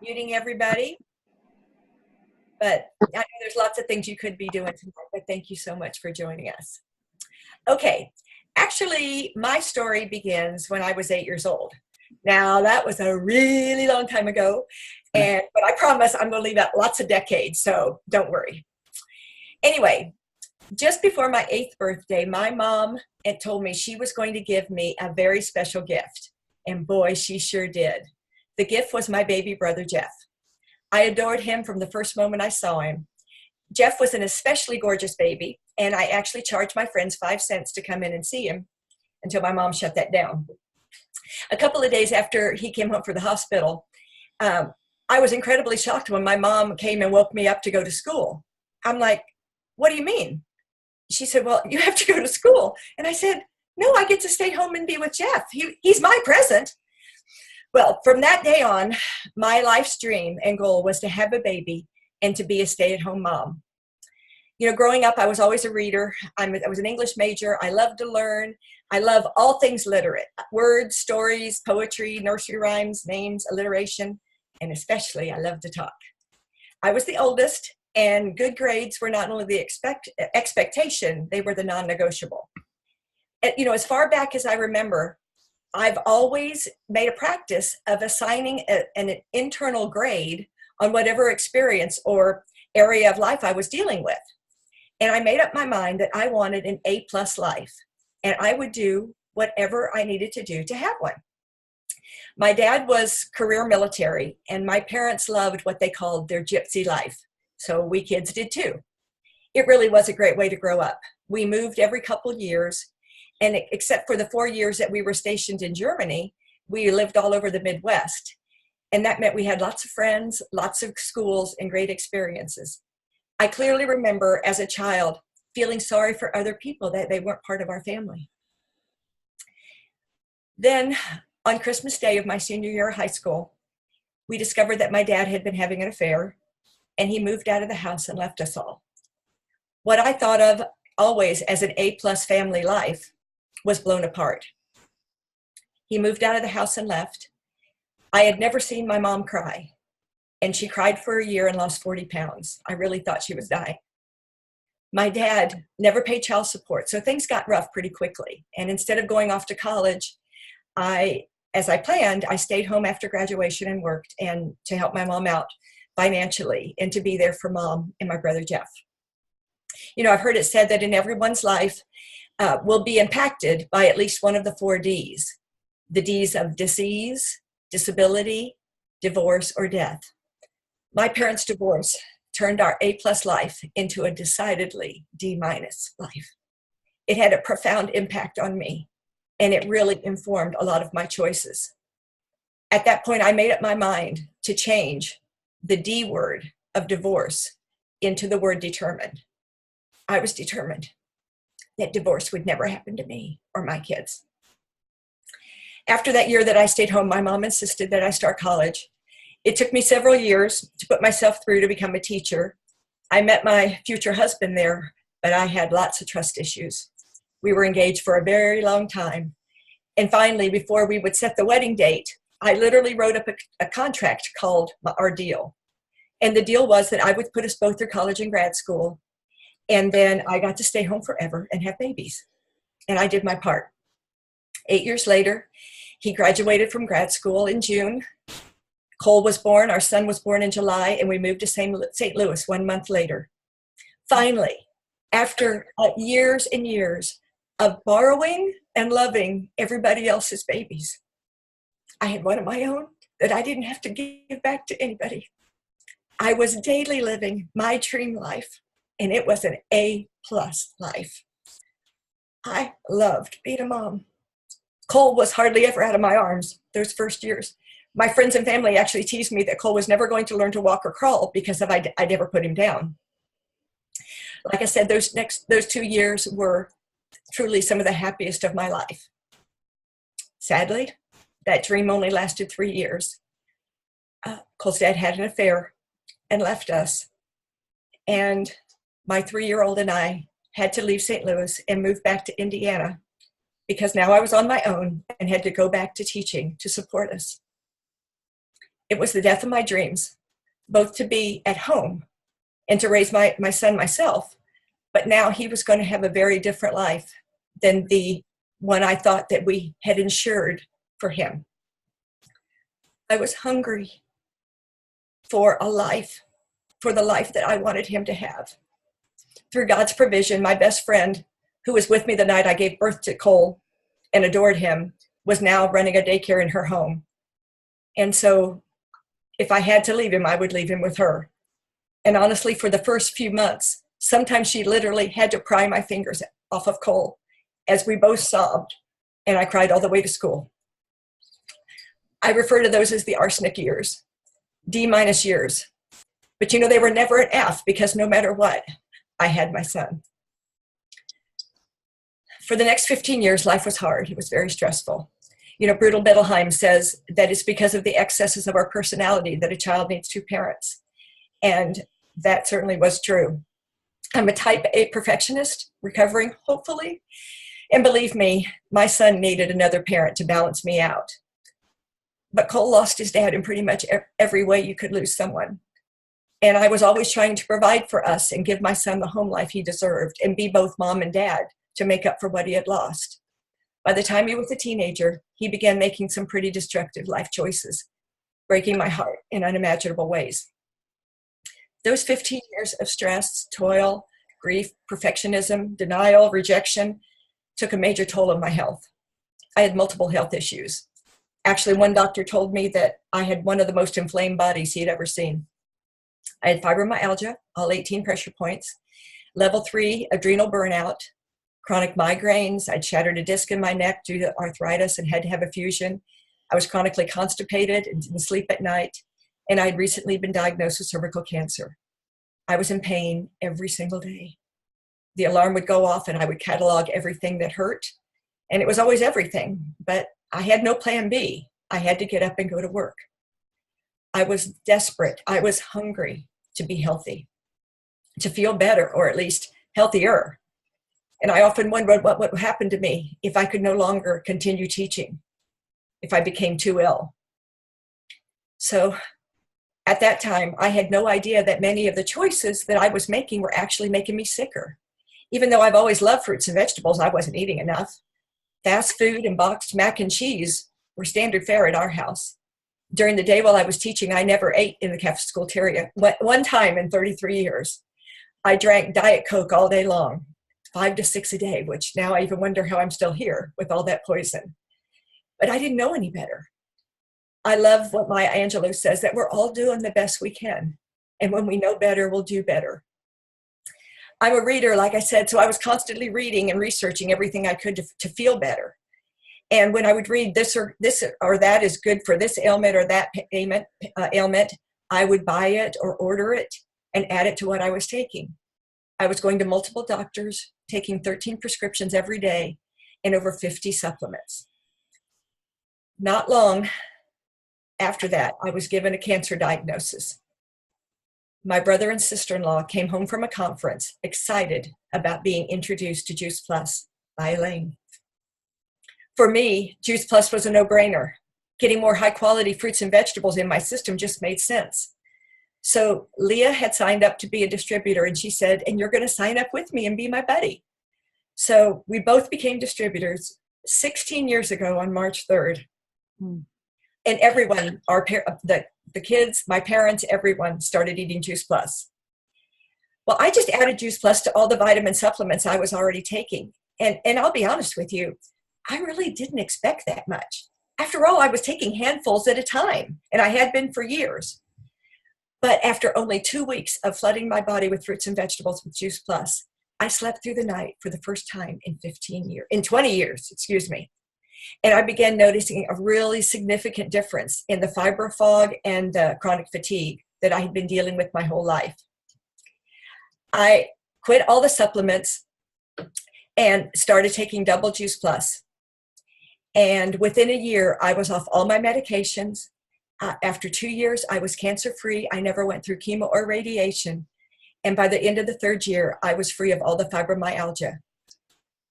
Muting everybody, but I know there's lots of things you could be doing tonight, but thank you so much for joining us. Okay, actually, my story begins when I was 8 years old. Now, that was a really long time ago, but I promise I'm going to leave out lots of decades, so don't worry. Anyway, just before my 8th birthday, my mom had told me she was going to give me a very special gift, and boy, she sure did. The gift was my baby brother, Jeff. I adored him from the first moment I saw him. Jeff was an especially gorgeous baby, and I actually charged my friends 5 cents to come in and see him until my mom shut that down. A couple of days after he came home from the hospital, I was incredibly shocked when my mom came and woke me up to go to school. I'm like, what do you mean? She said, well, you have to go to school. And I said, no, I get to stay home and be with Jeff. He's my present. Well, from that day on, my life's dream and goal was to have a baby and to be a stay-at-home mom. You know, growing up, I was always a reader. I was an English major. I love to learn. I love all things literate: words, stories, poetry, nursery rhymes, names, alliteration, and especially I love to talk. I was the oldest, and good grades were not only the expectation, they were the non-negotiable. You know, as far back as I remember, I've always made a practice of assigning an internal grade on whatever experience or area of life I was dealing with. And I made up my mind that I wanted an A+ life, and I would do whatever I needed to do to have one. My dad was career military, and my parents loved what they called their gypsy life. So we kids did too. It really was a great way to grow up. We moved every couple years, and except for the 4 years that we were stationed in Germany, we lived all over the Midwest. And that meant we had lots of friends, lots of schools, and great experiences. I clearly remember as a child feeling sorry for other people that they weren't part of our family. Then on Christmas Day of my senior year of high school, we discovered that my dad had been having an affair, and he moved out of the house and left us all. What I thought of always as an A+ family life was blown apart. He moved out of the house and left. I had never seen my mom cry, and she cried for a year and lost 40 pounds. I really thought she was dying. My dad never paid child support, so things got rough pretty quickly. And instead of going off to college, as I planned, I stayed home after graduation and worked and to help my mom out financially and to be there for mom and my brother Jeff. You know, I've heard it said that in everyone's life will be impacted by at least one of the 4 Ds. The Ds of disease, disability, divorce, or death. My parents' divorce turned our A+ life into a decidedly D- life. It had a profound impact on me, and it really informed a lot of my choices. At that point, I made up my mind to change the D word of divorce into the word determined. I was determined that divorce would never happen to me or my kids. After that year that I stayed home, my mom insisted that I start college. It took me several years to put myself through to become a teacher. I met my future husband there, but I had lots of trust issues. We were engaged for a very long time. And finally, before we would set the wedding date, I literally wrote up a contract called our deal. And the deal was that I would put us both through college and grad school. And then I got to stay home forever and have babies. And I did my part. 8 years later, he graduated from grad school in June. Cole was born, our son was born in July, and we moved to St. Louis 1 month later. Finally, after years and years of borrowing and loving everybody else's babies, I had one of my own that I didn't have to give back to anybody. I was daily living my dream life, and it was an A+ life. I loved being a mom. Cole was hardly ever out of my arms those first years. My friends and family actually teased me that Cole was never going to learn to walk or crawl because I never put him down. Like I said, those 2 years were truly some of the happiest of my life. Sadly, that dream only lasted 3 years. Cole's dad had an affair and left us. And my 3-year-old and I had to leave St. Louis and move back to Indiana because now I was on my own and had to go back to teaching to support us. It was the death of my dreams, both to be at home and to raise my son myself. But now he was going to have a very different life than the one I thought that we had ensured for him. I was hungry for a life, for the life that I wanted him to have. Through God's provision, my best friend, who was with me the night I gave birth to Cole and adored him, was now running a daycare in her home. And so if I had to leave him, I would leave him with her. And honestly, for the first few months, sometimes she literally had to pry my fingers off of Cole as we both sobbed, and I cried all the way to school. I refer to those as the arsenic years, D- years. But you know, they were never an F, because no matter what, I had my son. For the next 15 years, life was hard. It was very stressful. You know, Brutal Bettelheim says that it's because of the excesses of our personality that a child needs two parents. And that certainly was true. I'm a type A perfectionist, recovering, hopefully. And believe me, my son needed another parent to balance me out. But Cole lost his dad in pretty much every way you could lose someone. And I was always trying to provide for us and give my son the home life he deserved and be both mom and dad to make up for what he had lost. By the time he was a teenager, he began making some pretty destructive life choices, breaking my heart in unimaginable ways. Those 15 years of stress, toil, grief, perfectionism, denial, rejection took a major toll on my health. I had multiple health issues. Actually, one doctor told me that I had one of the most inflamed bodies he'd ever seen. I had fibromyalgia, all 18 pressure points, level 3 adrenal burnout, chronic migraines. I'd shattered a disc in my neck due to arthritis and had to have a fusion. I was chronically constipated and didn't sleep at night. And I'd recently been diagnosed with cervical cancer. I was in pain every single day. The alarm would go off and I would catalog everything that hurt. And it was always everything, but I had no plan B. I had to get up and go to work. I was desperate. I was hungry to be healthy, to feel better, or at least healthier. And I often wondered what would happen to me if I could no longer continue teaching, if I became too ill. So at that time, I had no idea that many of the choices that I was making were actually making me sicker. Even though I've always loved fruits and vegetables, I wasn't eating enough. Fast food and boxed mac and cheese were standard fare at our house. During the day while I was teaching, I never ate in the cafeteria. One time in 33 years, I drank Diet Coke all day long, 5 to 6 a day, which now I even wonder how I'm still here with all that poison. But I didn't know any better. I love what Maya Angelou says, that we're all doing the best we can. And when we know better, we'll do better. I'm a reader, like I said, so I was constantly reading and researching everything I could to feel better. And when I would read this or that is good for this ailment or that ailment, I would buy it or order it and add it to what I was taking. I was going to multiple doctors, taking 13 prescriptions every day and over 50 supplements. Not long after that, I was given a cancer diagnosis. My brother and sister-in-law came home from a conference excited about being introduced to Juice Plus by Elaine. For me, Juice Plus was a no-brainer. Getting more high-quality fruits and vegetables in my system just made sense. So Leah had signed up to be a distributor, and she said, and you're going to sign up with me and be my buddy. So we both became distributors 16 years ago on March 3rd. And everyone, the kids, my parents, everyone started eating Juice Plus. Well, I just added Juice Plus to all the vitamin supplements I was already taking. And I'll be honest with you, I really didn't expect that much. After all, I was taking handfuls at a time, and I had been for years. But after only 2 weeks of flooding my body with fruits and vegetables with Juice Plus, I slept through the night for the first time in 20 years, excuse me. And I began noticing a really significant difference in the fiber fog and chronic fatigue that I had been dealing with my whole life. I quit all the supplements and started taking double Juice Plus. And within a year, I was off all my medications. After 2 years, I was cancer-free. I never went through chemo or radiation. And by the end of the 3rd year, I was free of all the fibromyalgia.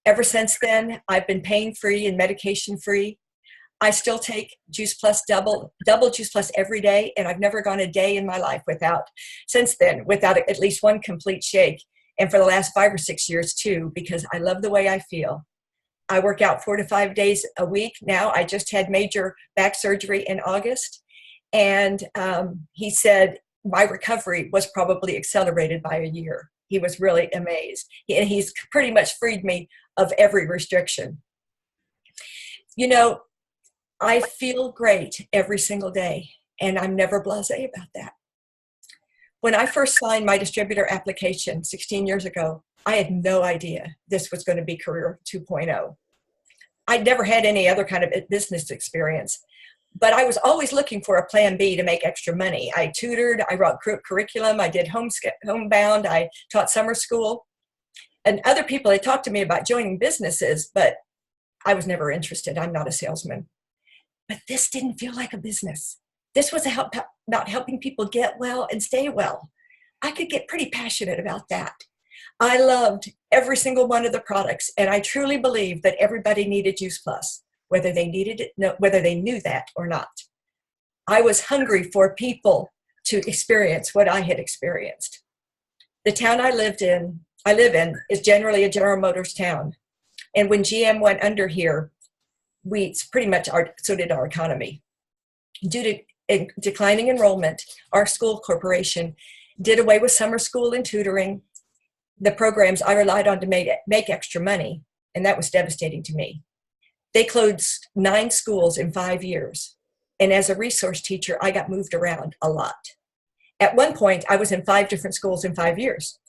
Ever since then, I've been pain-free and medication-free. I still take Juice Plus double Juice Plus every day, and I've never gone a day in my life since then, without at least one complete shake. And for the last 5 or 6 years too, because I love the way I feel. I work out 4 to 5 days a week now. I just had major back surgery in August, and he said my recovery was probably accelerated by a year. He was really amazed. And he's pretty much freed me of every restriction. You know, I feel great every single day, and I'm never blasé about that. When I first signed my distributor application 16 years ago, I had no idea this was going to be Career 2.0. I'd never had any other kind of business experience, but I was always looking for a plan B to make extra money. I tutored, I wrote curriculum, I did homebound, I taught summer school. And other people had talked to me about joining businesses, but I was never interested. I'm not a salesman. But this didn't feel like a business. This was about helping people get well and stay well. I could get pretty passionate about that. I loved every single one of the products, and I truly believe that everybody needed Juice Plus, whether they needed it, whether they knew that or not. I was hungry for people to experience what I had experienced. The town I live in is generally a General Motors town. And when GM went under here, so did our economy. Due to declining enrollment, our school corporation did away with summer school and tutoring, the programs I relied on to make extra money, and that was devastating to me. They closed 9 schools in 5 years, and as a resource teacher, I got moved around a lot. At one point, I was in 5 different schools in 5 years,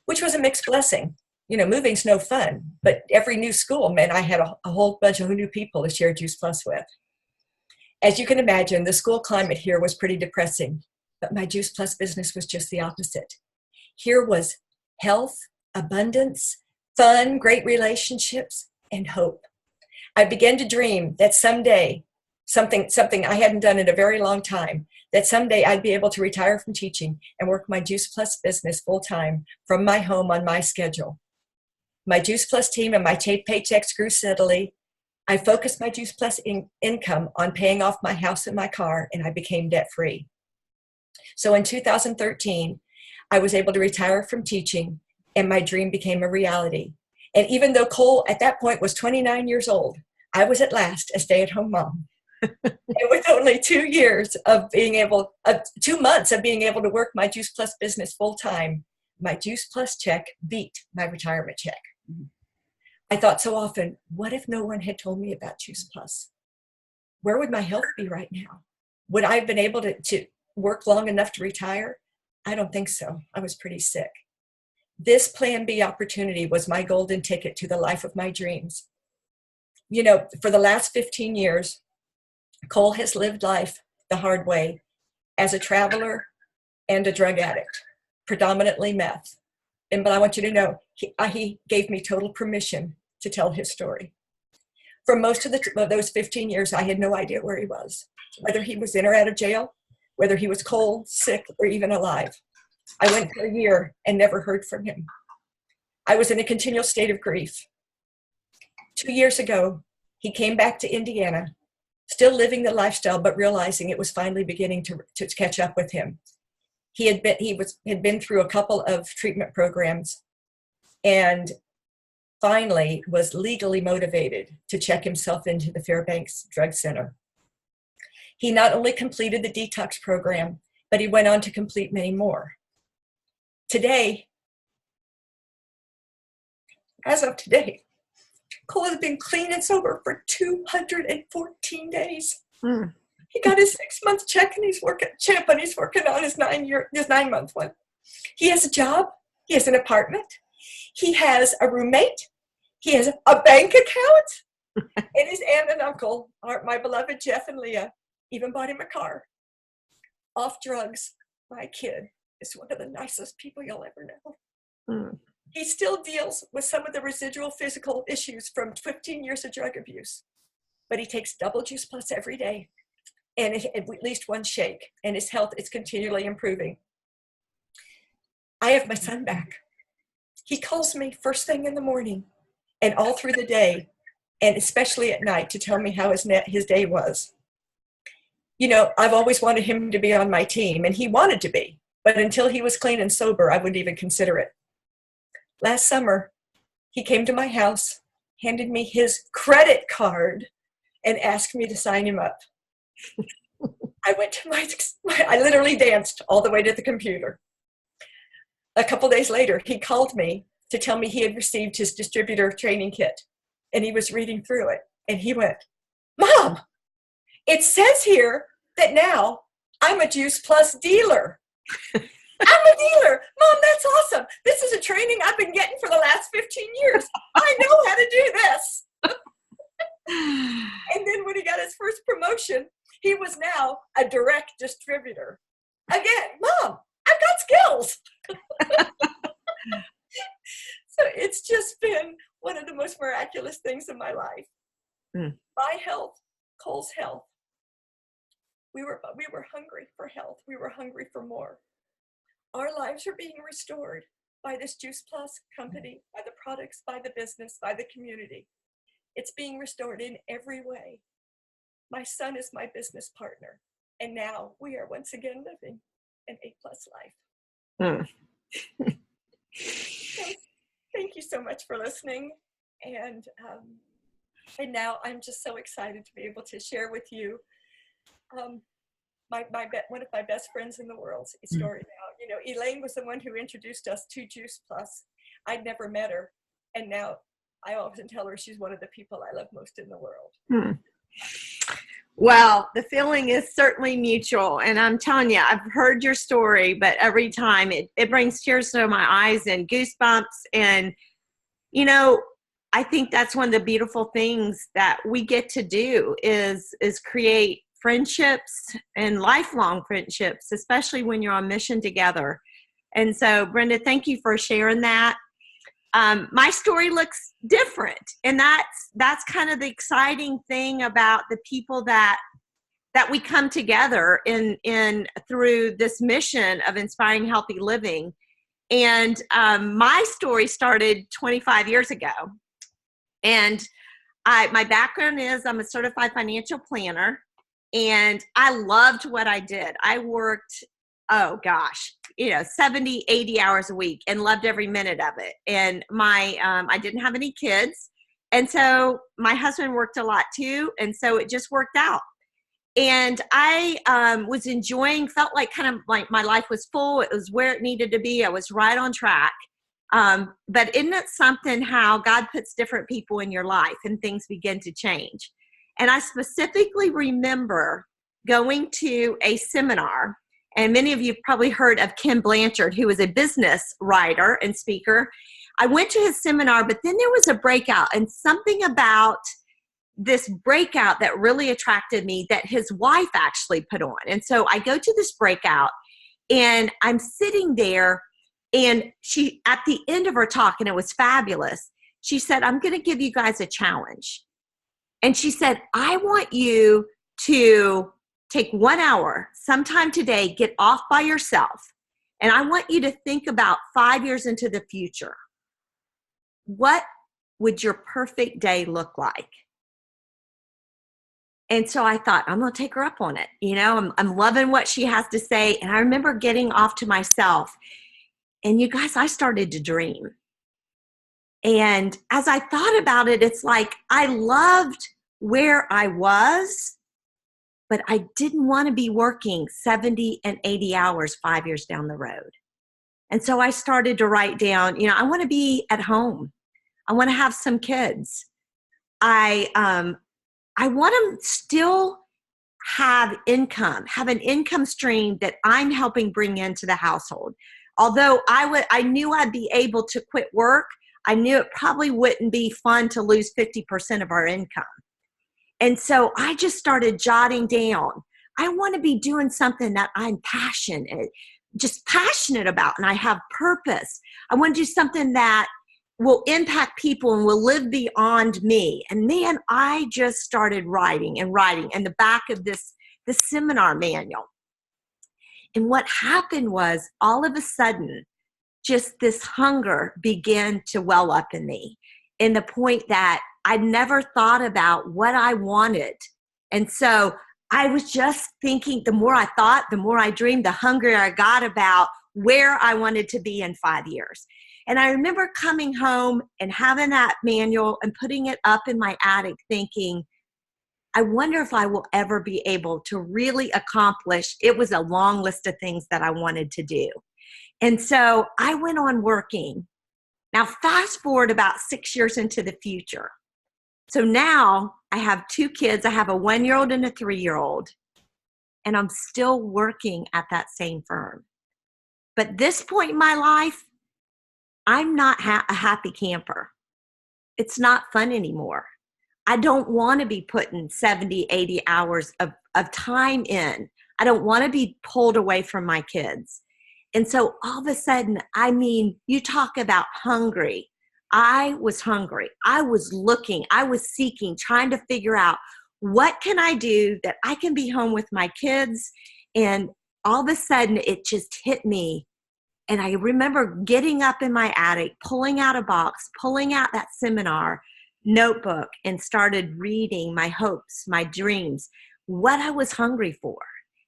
which was a mixed blessing. You know, moving's no fun, but every new school meant I had a whole bunch of new people to share Juice Plus with. As you can imagine, the school climate here was pretty depressing, but my Juice Plus business was just the opposite. Here was health, abundance, fun, great relationships, and hope. I began to dream that someday, something I hadn't done in a very long time, that someday I'd be able to retire from teaching and work my Juice Plus business full-time from my home on my schedule. My Juice Plus team and my paychecks grew steadily. I focused my Juice Plus income on paying off my house and my car, and I became debt-free. So in 2013, I was able to retire from teaching, and my dream became a reality. And even though Cole at that point was 29 years old, I was at last a stay-at-home mom. And with only 2 years of 2 months of being able to work my Juice Plus business full-time, my Juice Plus check beat my retirement check. I thought so often, what if no one had told me about Juice Plus? Where would my health be right now? Would I have been able to work long enough to retire? I don't think so. I was pretty sick. This Plan B opportunity was my golden ticket to the life of my dreams. You know, for the last 15 years, Cole has lived life the hard way as a traveler and a drug addict, predominantly meth. But I want you to know, he gave me total permission to tell his story. For most of those 15 years, I had no idea where he was, whether he was in or out of jail, whether he was cold, sick, or even alive. I went for a year and never heard from him. I was in a continual state of grief. 2 years ago, he came back to Indiana, still living the lifestyle, but realizing it was finally beginning to catch up with him. He had been through a couple of treatment programs and finally was legally motivated to check himself into the Fairbanks Drug Center. He not only completed the detox program, but he went on to complete many more. Today, as of today, Cole has been clean and sober for 214 days. Mm. He got his 6-month check and he's working on his 9-month one. He has a job. He has an apartment. He has a roommate. He has a bank account. And his aunt and uncle, my beloved Jeff and Leah, even bought him a car. Off drugs, my kid is one of the nicest people you'll ever know. Mm. He still deals with some of the residual physical issues from 15 years of drug abuse, but he takes double Juice Plus every day and at least one shake, and his health is continually improving. I have my son back. He calls me first thing in the morning and all through the day and especially at night to tell me how his day was. You know, I've always wanted him to be on my team, and he wanted to be, but until he was clean and sober, I wouldn't even consider it. Last summer, he came to my house, handed me his credit card, and asked me to sign him up. I went to I literally danced all the way to the computer. A couple days later, he called me to tell me he had received his distributor training kit, and he was reading through it, and he went, "Mom, it says here that now I'm a Juice Plus dealer." I'm a dealer. Mom, that's awesome. This is a training I've been getting for the last 15 years. I know how to do this. And then when he got his first promotion, he was now a direct distributor. Again, Mom, I've got skills. So it's just been one of the most miraculous things in my life. My health, Cole's health. We were hungry for health. We were hungry for more. Our lives are being restored by this Juice Plus company, by the products, by the business, by the community. It's being restored in every way. My son is my business partner, and now we are once again living an A+ life. So, thank you so much for listening, and now I'm just so excited to be able to share with you one of my best friends in the world's story now. You know, Elaine was the one who introduced us to Juice Plus. I'd never met her, and now I often tell her she's one of the people I love most in the world. Well, the feeling is certainly mutual, and I'm telling you, I've heard your story, but every time it brings tears to my eyes and goosebumps. And, you know, I think that's one of the beautiful things that we get to do is create friendships and lifelong friendships, especially when you're on mission together. And so, Brenda, thank you for sharing that. My story looks different, and that's kind of the exciting thing about the people that we come together in through this mission of inspiring healthy living. And my story started 25 years ago, and my background is I'm a certified financial planner, and I loved what I did. I worked, 70, 80 hours a week and loved every minute of it. And I didn't have any kids. And so my husband worked a lot too. And so it just worked out. And I was felt like kind of like my life was full. It was where it needed to be. I was right on track. But isn't it something how God puts different people in your life and things begin to change? And I specifically remember going to a seminar. And many of you have probably heard of Ken Blanchard, who is a business writer and speaker. I went to his seminar, but then there was a breakout, and something about this breakout that really attracted me that his wife actually put on. And so I go to this breakout, and I'm sitting there, and she, at the end of her talk, and it was fabulous, she said, "I'm going to give you guys a challenge." And she said, "I want you to take 1 hour sometime today, get off by yourself, and I want you to think about 5 years into the future. What would your perfect day look like?" And so I thought, I'm going to take her up on it. You know, I'm loving what she has to say. And I remember getting off to myself. And you guys, I started to dream. And as I thought about it, it's like I loved where I was, but I didn't want to be working 70 and 80 hours 5 years down the road. And so I started to write down, you know, I want to be at home. I want to have some kids. I want to still have an income stream that I'm helping bring into the household. Although I knew I'd be able to quit work, I knew it probably wouldn't be fun to lose 50% of our income. And so I just started jotting down, I want to be doing something that I'm passionate about, and I have purpose. I want to do something that will impact people and will live beyond me. And man, I just started writing in the back of this seminar manual. And what happened was, all of a sudden, just this hunger began to well up in me, in the point that I'd never thought about what I wanted. And so I was just thinking, the more I thought, the more I dreamed, the hungrier I got about where I wanted to be in 5 years. And I remember coming home and having that manual and putting it up in my attic thinking, I wonder if I will ever be able to really accomplish. It was a long list of things that I wanted to do. And so I went on working. Now, fast forward about 6 years into the future. So now I have 2 kids. I have a 1-year-old and a 3-year-old, and I'm still working at that same firm. But this point in my life, I'm not a happy camper. It's not fun anymore. I don't want to be putting 70, 80 hours of time in. I don't want to be pulled away from my kids. And so all of a sudden, I mean, you talk about hungry. I was hungry. I was looking, I was seeking, trying to figure out what can I do that I can be home with my kids. And all of a sudden it just hit me. And I remember getting up in my attic, pulling out a box, pulling out that seminar notebook and started reading my hopes, my dreams, what I was hungry for.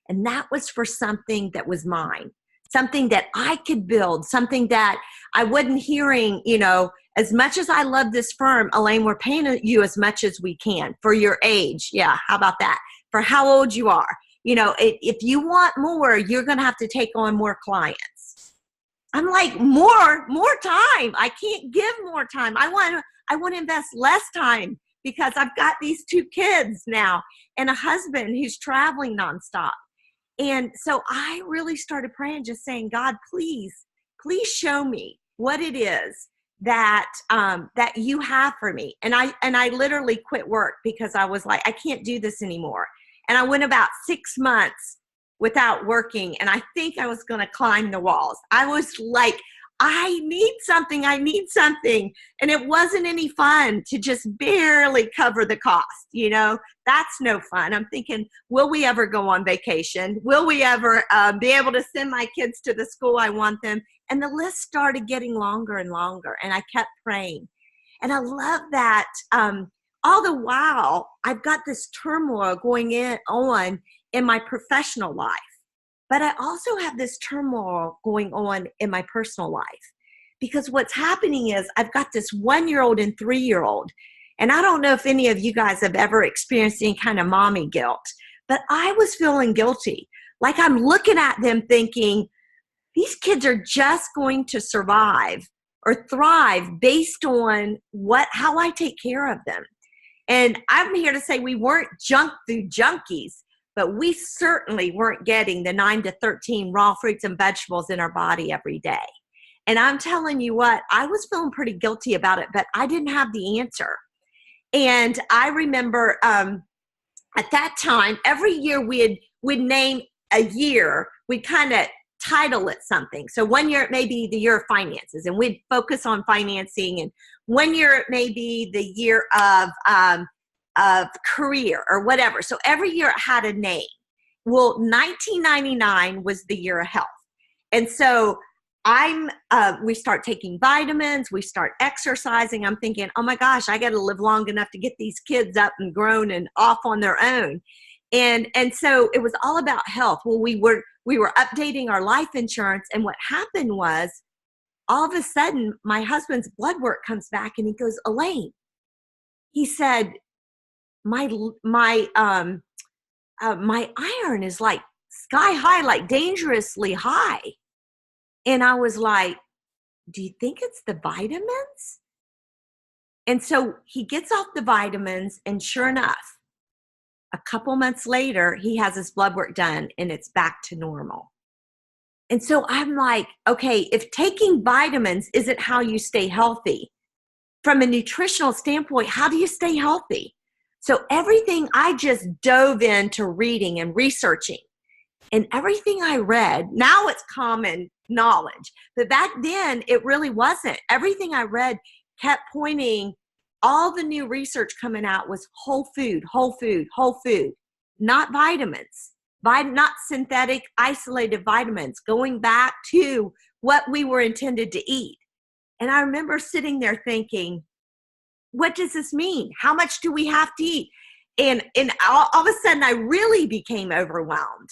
And that was for something that was mine, something that I could build, something that I wasn't hearing, you know, as much as I love this firm, Elaine, we're paying you as much as we can for your age. Yeah, how about that? For how old you are. You know, if you want more, you're going to have to take on more clients. I'm like, more time. I can't give more time. I want to invest less time because I've got these 2 kids now and a husband who's traveling nonstop. And so I really started praying, just saying, God, please show me what it is that you have for me. And I literally quit work because I was like, I can't do this anymore. And I went about 6 months without working. And I think I was going to climb the walls. I was like, I need something. And it wasn't any fun to just barely cover the cost. You know, that's no fun. I'm thinking, will we ever go on vacation? Will we ever be able to send my kids to the school I want them? And the list started getting longer and longer. And I kept praying. And I love that all the while, I've got this turmoil going on in my professional life. But I also have this turmoil going on in my personal life because what's happening is I've got this 1-year-old and 3-year-old. And I don't know if any of you guys have ever experienced any kind of mommy guilt, but I was feeling guilty. Like I'm looking at them thinking, these kids are just going to survive or thrive based on how I take care of them. And I'm here to say we weren't junk food junkies, but we certainly weren't getting the 9 to 13 raw fruits and vegetables in our body every day. And I'm telling you what, I was feeling pretty guilty about it, but I didn't have the answer. And I remember at that time, every year we'd name a year, we'd kind of title it something. So 1 year it may be the year of finances, and we'd focus on financing. And 1 year it may be the year of career or whatever. So every year it had a name. Well, 1999 was the year of health. And so we start taking vitamins, we start exercising. I'm thinking, oh my gosh, I got to live long enough to get these kids up and grown and off on their own. And so it was all about health. Well, we were updating our life insurance. And what happened was all of a sudden my husband's blood work comes back and he goes, Elaine, he said, my iron is like sky high, like dangerously high. And I was like, do you think it's the vitamins? And so he gets off the vitamins, and sure enough, a couple months later, he has his blood work done and it's back to normal. And so I'm like, okay, if taking vitamins isn't how you stay healthy, from a nutritional standpoint, how do you stay healthy? So everything I just dove into reading and researching, and everything I read, now it's common knowledge. But back then, it really wasn't. Everything I read kept pointing, all the new research coming out was whole food, not vitamins, not synthetic isolated vitamins, going back to what we were intended to eat. And I remember sitting there thinking, what does this mean? How much do we have to eat? And all of a sudden I really became overwhelmed.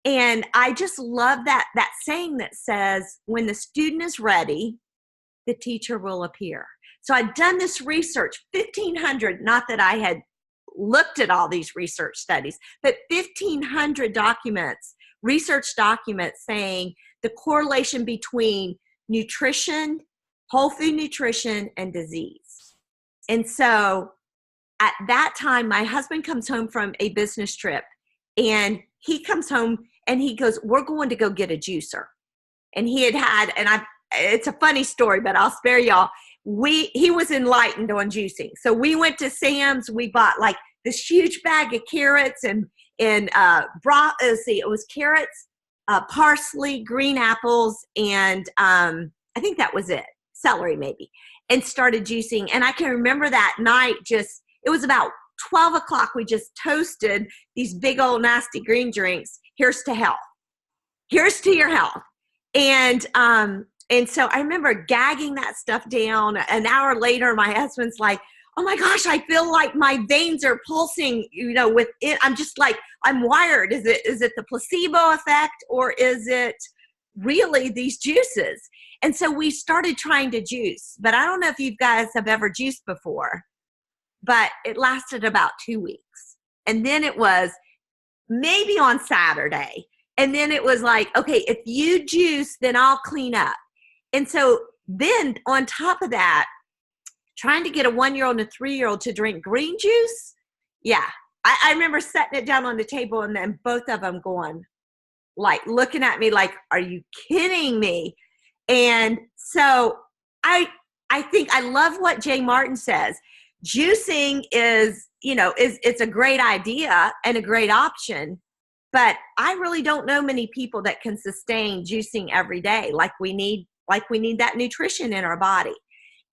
And I just love that saying that says, when the student is ready, the teacher will appear. So I'd done this research, 1,500, not that I had looked at all these research studies, but 1,500 documents, research documents saying the correlation between nutrition, whole food nutrition, and disease. And so at that time, my husband comes home from a business trip, and he comes home and he goes, we're going to go get a juicer. And he had, it's a funny story, but I'll spare y'all. He was enlightened on juicing. So we went to Sam's, we bought like this huge bag of carrots and it was carrots, parsley, green apples, and I think that was it, celery maybe, and started juicing. And I can remember that night, it was about 12 o'clock. We just toasted these big old nasty green drinks. Here's to health. Here's to your health. And so I remember gagging that stuff down. An hour later, my husband's like, oh my gosh, I feel like my veins are pulsing, with it. I'm just like, I'm wired. Is it the placebo effect, or is it really these juices? And so we started trying to juice, but I don't know if you guys have ever juiced before, but it lasted about 2 weeks. And then it was maybe on Saturday. And then it was like, okay, if you juice, then I'll clean up. And so then on top of that, trying to get a 1-year-old and a 3-year-old to drink green juice. Yeah. I remember setting it down on the table, and then both of them going, like, looking at me like, are you kidding me? And so I think I love what Jay Martin says. Juicing is it's a great idea and a great option, but I really don't know many people that can sustain juicing every day like we need that nutrition in our body.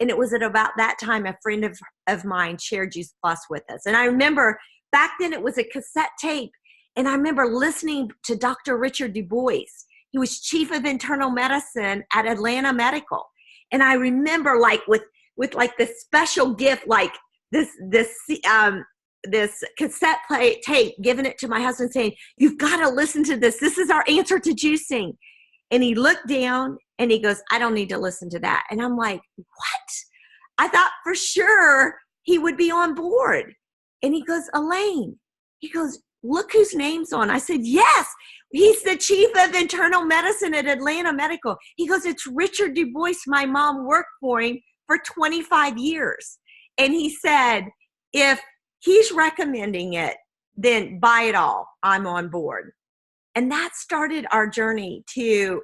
And it was at about that time a friend of mine shared Juice Plus with us. And I remember back then it was a cassette tape. And I remember listening to Dr. Richard Du Bois. He was chief of internal medicine at Atlanta Medical. And I remember like with like this special gift, like this cassette tape, giving it to my husband saying, you've got to listen to this. This is our answer to juicing. And he looked down and he goes, I don't need to listen to that. And I'm like, what? I thought for sure he would be on board. And he goes, Elaine, he goes, look whose name's on. I said, yes, he's the chief of internal medicine at Atlanta Medical. He goes, it's Richard Du Bois. My mom worked for him for 25 years. And he said, if he's recommending it, then buy it all. I'm on board. And that started our journey to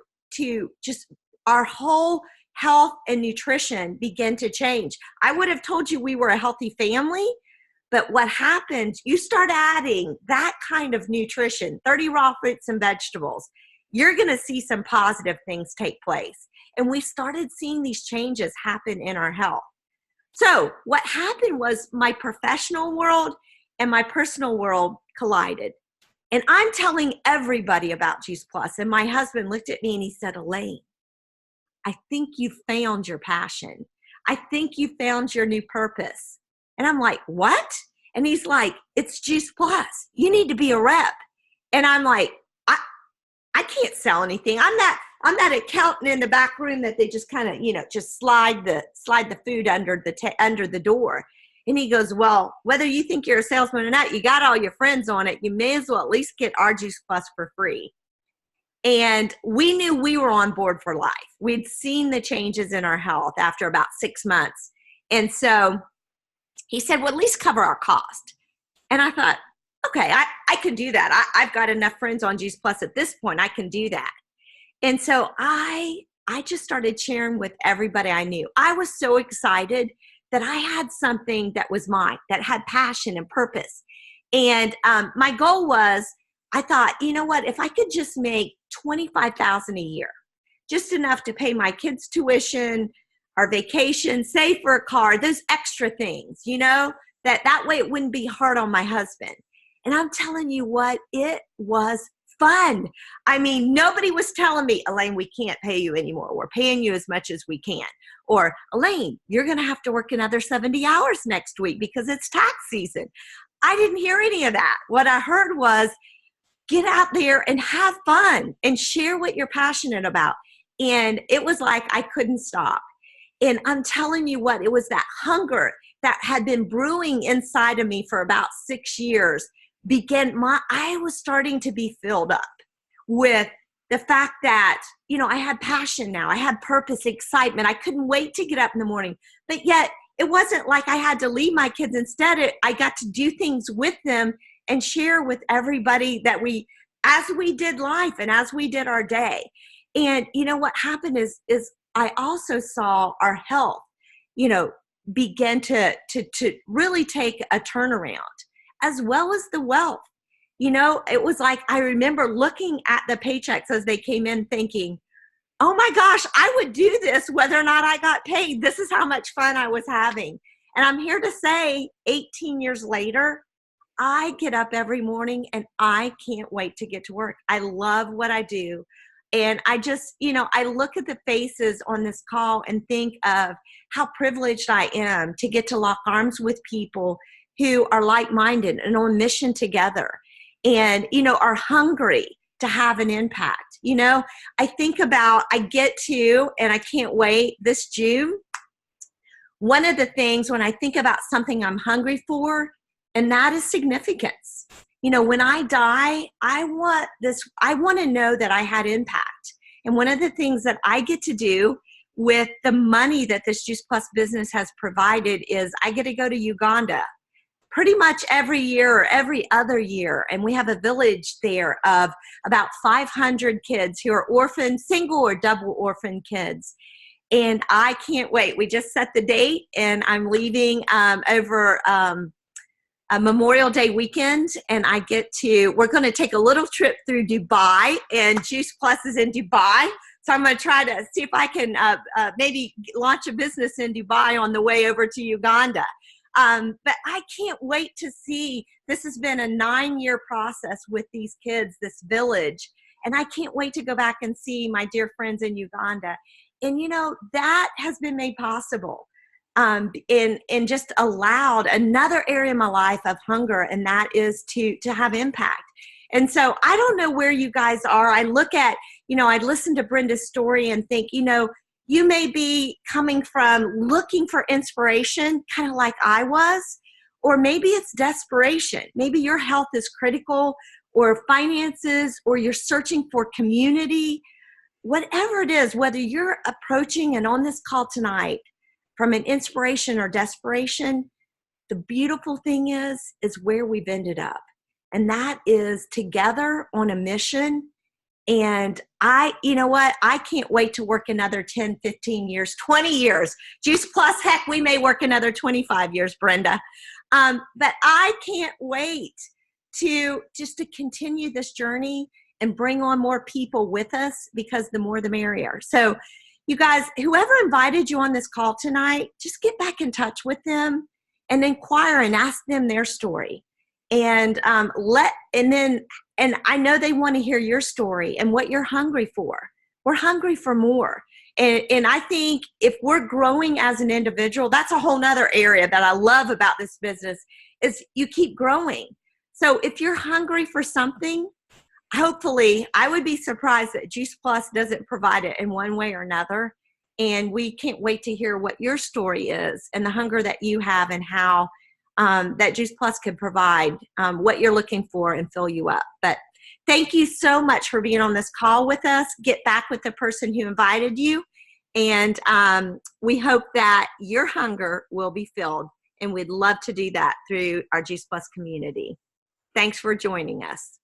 just our whole health and nutrition begin to change. I would have told you we were a healthy family, but what happens, you start adding that kind of nutrition, 30 raw fruits and vegetables, you're going to see some positive things take place. And we started seeing these changes happen in our health. So what happened was my professional world and my personal world collided. And I'm telling everybody about Juice Plus. And my husband looked at me and he said, Elaine, I think you found your passion. I think you found your new purpose. And I'm like, what? And he's like, it's Juice Plus. You need to be a rep. And I'm like, I can't sell anything. I'm that accountant in the back room that they just kind of, just slide the food under the door. And he goes, well, whether you think you're a salesman or not, you got all your friends on it. You may as well at least get our Juice Plus for free. And we knew we were on board for life. We'd seen the changes in our health after about 6 months. And so he said, well, at least cover our cost. And I thought, okay, I can do that. I've got enough friends on Juice Plus at this point. I can do that. And so I just started sharing with everybody I knew. I was so excited that I had something that was mine, that had passion and purpose. And my goal was, I thought, you know what, if I could just make $25,000 a year, just enough to pay my kids' tuition, our vacation, save for a car, those extra things, that way it wouldn't be hard on my husband. And I'm telling you what, it was fun. I mean, nobody was telling me, Elaine, we can't pay you anymore. We're paying you as much as we can. Or, Elaine, you're going to have to work another 70 hours next week because it's tax season. I didn't hear any of that. What I heard was, get out there and have fun and share what you're passionate about. And it was like I couldn't stop. And I'm telling you what, it was that hunger that had been brewing inside of me for about 6 years. I was starting to be filled up with the fact that, I had passion now. I had purpose, excitement. I couldn't wait to get up in the morning. But yet it wasn't like I had to leave my kids. Instead, I got to do things with them and share with everybody as we did life and as we did our day. And what happened is I also saw our health, begin to really take a turnaround, as well as the wealth. It was like, I remember looking at the paychecks as they came in thinking, oh my gosh, I would do this whether or not I got paid. This is how much fun I was having. And I'm here to say 18 years later, I get up every morning and I can't wait to get to work. I love what I do. And I just, I look at the faces on this call and think of how privileged I am to get to lock arms with people who are like-minded and on mission together and, are hungry to have an impact. I think about, I can't wait this June. One of the things when I think about something I'm hungry for, and that is significance. When I die, I want to know that I had impact. And one of the things that I get to do with the money that this Juice Plus business has provided is I get to go to Uganda pretty much every year or every other year. And we have a village there of about 500 kids who are orphan, single or double orphan kids. And I can't wait. We just set the date and I'm leaving over a Memorial Day weekend, and we're going to take a little trip through Dubai, and Juice Plus is in Dubai. So I'm going to try to see if I can maybe launch a business in Dubai on the way over to Uganda. But I can't wait to see, this has been a 9-year process with these kids, this village, and I can't wait to go back and see my dear friends in Uganda. And that has been made possible. And just allowed another area in my life of hunger, and that is to have impact. And so I don't know where you guys are. I look at, I listen to Brenda's story and think, you may be coming from looking for inspiration, kind of like I was, or maybe it's desperation. Maybe your health is critical, or finances, or you're searching for community. Whatever it is, whether you're approaching and on this call tonight from an inspiration or desperation, the beautiful thing is where we've ended up. And that is together on a mission. And I can't wait to work another 10, 15 years, 20 years. Juice Plus, heck, we may work another 25 years, Brenda. But I can't wait to continue this journey and bring on more people with us, because the more the merrier. So you guys, whoever invited you on this call tonight, just get back in touch with them and inquire and ask them their story. And and I know they want to hear your story and what you're hungry for. We're hungry for more. And I think if we're growing as an individual, that's a whole nother area that I love about this business, is you keep growing. So if you're hungry for something, hopefully, I would be surprised that Juice Plus doesn't provide it in one way or another. And we can't wait to hear what your story is and the hunger that you have, and how that Juice Plus can provide what you're looking for and fill you up. But thank you so much for being on this call with us. Get back with the person who invited you. And we hope that your hunger will be filled. And we'd love to do that through our Juice Plus community. Thanks for joining us.